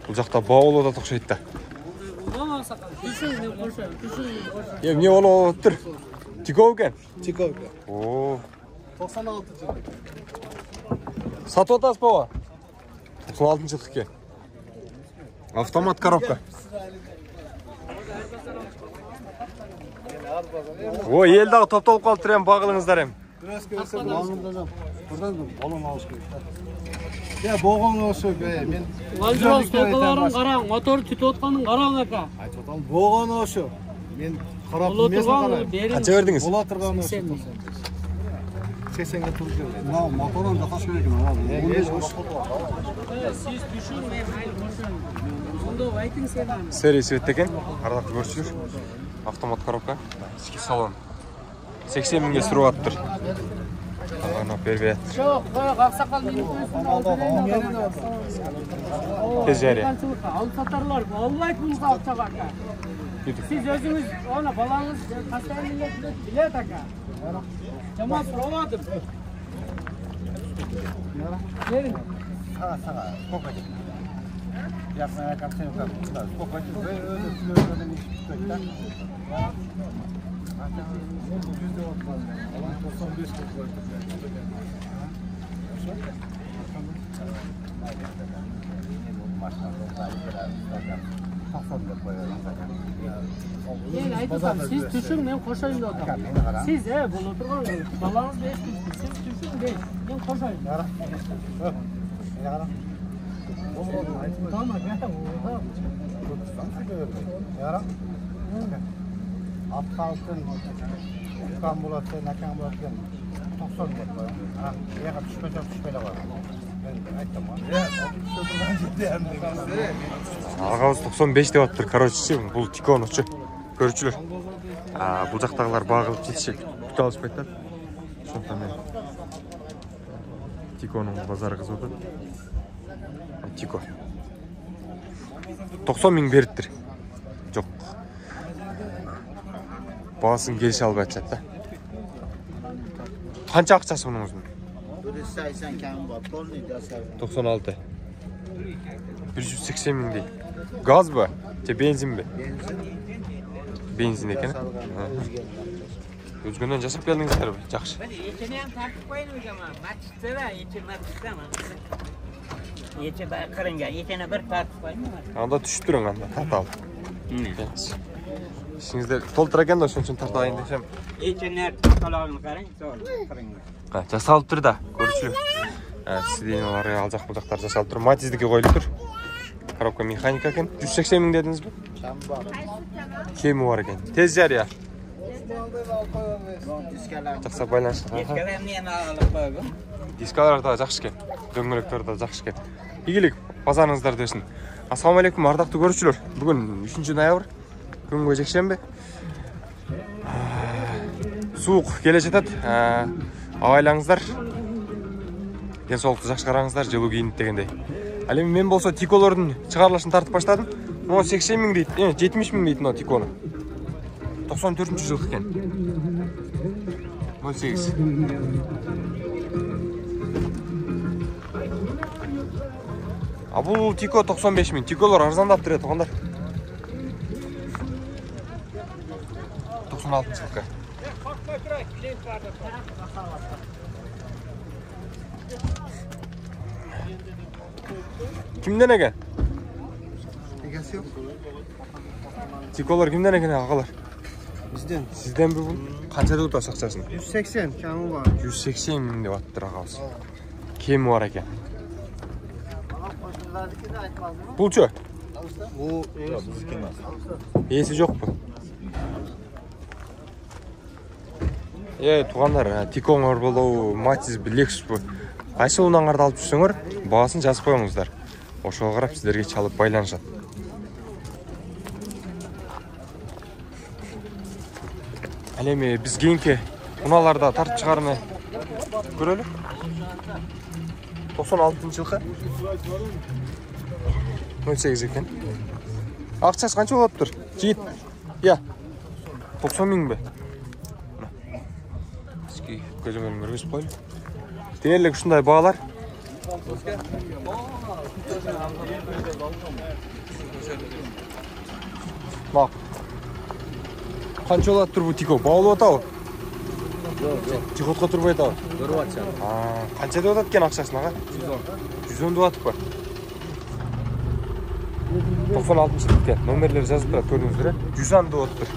Бұл жақта бауылы да тоқшайды да. Не оны тұр? Тиков екен? Тиков екен. О. 96 жыл. Сатып атасыз бауа? 96 жылдық екен. Автомат коробка. О, елдағы топталып қалып тұрайын, бағылыңыздар ем. Biraz görse bağımlıdan buradan balon alış керек. Ya boğan olsun be. Ben Valdiros tokaların qarang, motor tütüp atqanın qarang aka. Айтып атам, boğan olsun. Men qarab bilmesem qarayım. Qancha berdingiz? Bola turgan olsun. 80'ga turib keldi. No, motordan da qo'shib ekan. Siz düşünmeyin, hayır boşun. Onda ayting sen ham. Serisi өтті екен, ардақты көршілер. Автомат коробка, ішкі салон. 80 мыңға сұру аттыр. Ана бербе. Жоқ, ақсақал менің Тез жария. Алып сатарлар, Аллай бұлға ақша бар. Siz özünüz, ona balanız hastaneye bilet aka. Tamam, soramadım. Gelin. Sağa. Kokacı. Yapmaya kalksın yok. Kokacı ve öyle kilolardan iş tutacak. Ben aytırsam, siz düşün, ben koşayım da otam. Siz bunu oturgan, balanız 5 gün, siz düşün 5, ben koşayım. Tamam, At kalkın, ukan bulatı, nakan bulatı, 90 dep var. Yağa düşmele var. Ben ayttam. Sözdürgen ciddi hem de. Ағауыз 95 деп аттыр, короче, бұл Тикон ұшы. Көршілер. Бұл жақтағылар бағылып жетішек. Бүт алып қайтады. Сондықтан мен Тиконның базары қызып отыр. Тико. 90 мың беріптір. Жоқ. Бағасын келіше алып айтшады да. Қанша ақшасы мұның өзінің? 96. 180 мың дей. Gaz mı? Benzin mi? Benzin ekan. O'zgundan jasab keldingizlar mi? Yaxshi. Yechini ham tartib qo'ying o'zama. Matchda yechilmasdami? Yechi qiringa, yechini bir tartib qo'ying. Anda tushib turing anda, tartab. İşinizde to'ltir ekan da shuning uchun tartayın desam. Yechini tartib qarang, qiringa. Ha, jasalib tur da, ko'rishlar. Sidinalar alacak bulacaklar jasalib tur. Matizdiki qo'yilib tur. Коробка механика екен. 180 мың дедіңіз бе? Кемі бар екен. Тез жар я. Жақса байланышты. Дискалар да жақсы екен. Дөңгелектер да жақсы екен. Игілік, базарыңыздар десін. Ассалаумалейкум, ардақты көрушілер. Бүгін 3 ноябрь. Күнгі жексенбі. Суық келе жатады. Абайлаңыздар. Денсаулықты жақсы қараңыздар, жылу киініп дегендей. Әлем мен болса Тиколардың шығарылышын тартып баштадым. Оны 80 мың дейді, 70 мың дейді мына Тиконы. 94 жылғы екен. 08. Бұл Тико 95 мың. Тиколар арзандап тұрады тұғандар. 96 жылғы. Kimden eken? Egesi yok. Tikolar kimden eken ağalar? Bizden. Sizden bir bu? Kança da tutar sakçasını? 180 kemi var. 180 min de attır ağabey. Kemi var eken. Bulçu? Bu Iyisi yok bu. Туғандар, Тикоңар болу, Матиз, Лексус bu. Қайсы онан қарды алып жүрсеңер, бағасын жазып қойыңыздар. Ошоға қарап сіздерге чалып байланышады. Әлеме біз кейінке мұналарда тартып шығармай көрелік. 96 жылғы 18 екен. Ақшасы қанша болып тұр? Жиет. 90 мың бе? Көзімін көргізіп қойылы. Дерлік ұшындай бағалар. Bak. Qancha bo'ladi tur bu tiko? Bog'lab o'tadi. Tixotga turib o'tadi. Durib atsan. Ha, qancha deb o'tadi ekan ақшасын ağa? 110 deb o'tib qo'y. 96-lıkka nomerleri yazıp turadi, ko'rdingizlar. 110 deb o'tib.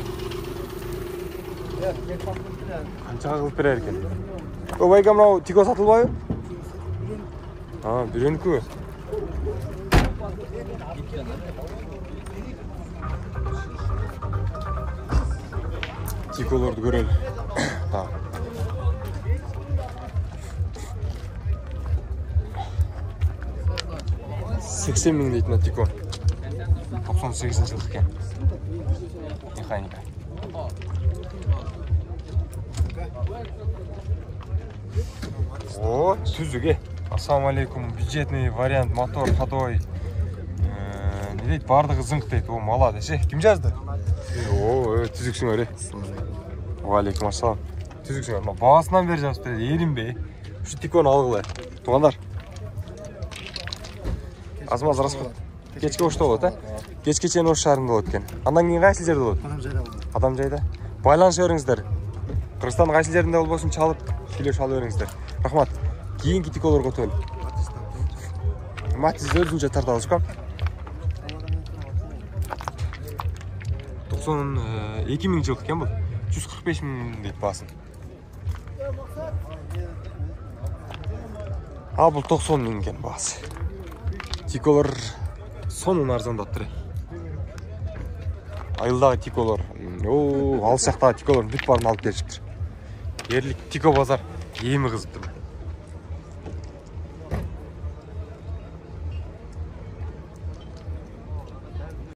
Qanchaga qilib berar ekan? O'bayga mana tiko sotilmaymi? Ha, birini-ku. Tikolarni ko'raylik. Tamam. $80.000 deydi tiko. 98-yillik ekan. Mexanika. O, tuzuk. Assalomu alaykum. Бюджетный вариант, мотор ходой. Ne deydi? Bardығы zınq deydi. O, молодец. Kim жазды? O, tuzuksun öyle. Aleyküm assalam. Tuzuksun. Bağısından beri жазып dedi. Yerim be. Şu tikonu algıla. Tuğanlar. Azmaz расход. Кечке ошто болот, а? Кечке чейин Ош шаарында болот экен. Андан кийин кайсы жерде болот? Адамжайда болот. Адамжайда. Байланыша бериңиздер. Кыргызстандын кайсы жеринде болбосун чалып, сүйлөшүп ала бериңиздер. Рахмат. Кийинки тиколорго өтөлү. Матиз өзүнчө тарта алышкан. 92.000 жылкы экен бул. 145.000 дейт баасын. А бул 90.000 экен баасы. Тиколор сонун арзандап тур. Айылдагы тиколор, ал жактагы тиколордун бүт баарын алып келишиптир. Ерлик тико базар эми кызып тур.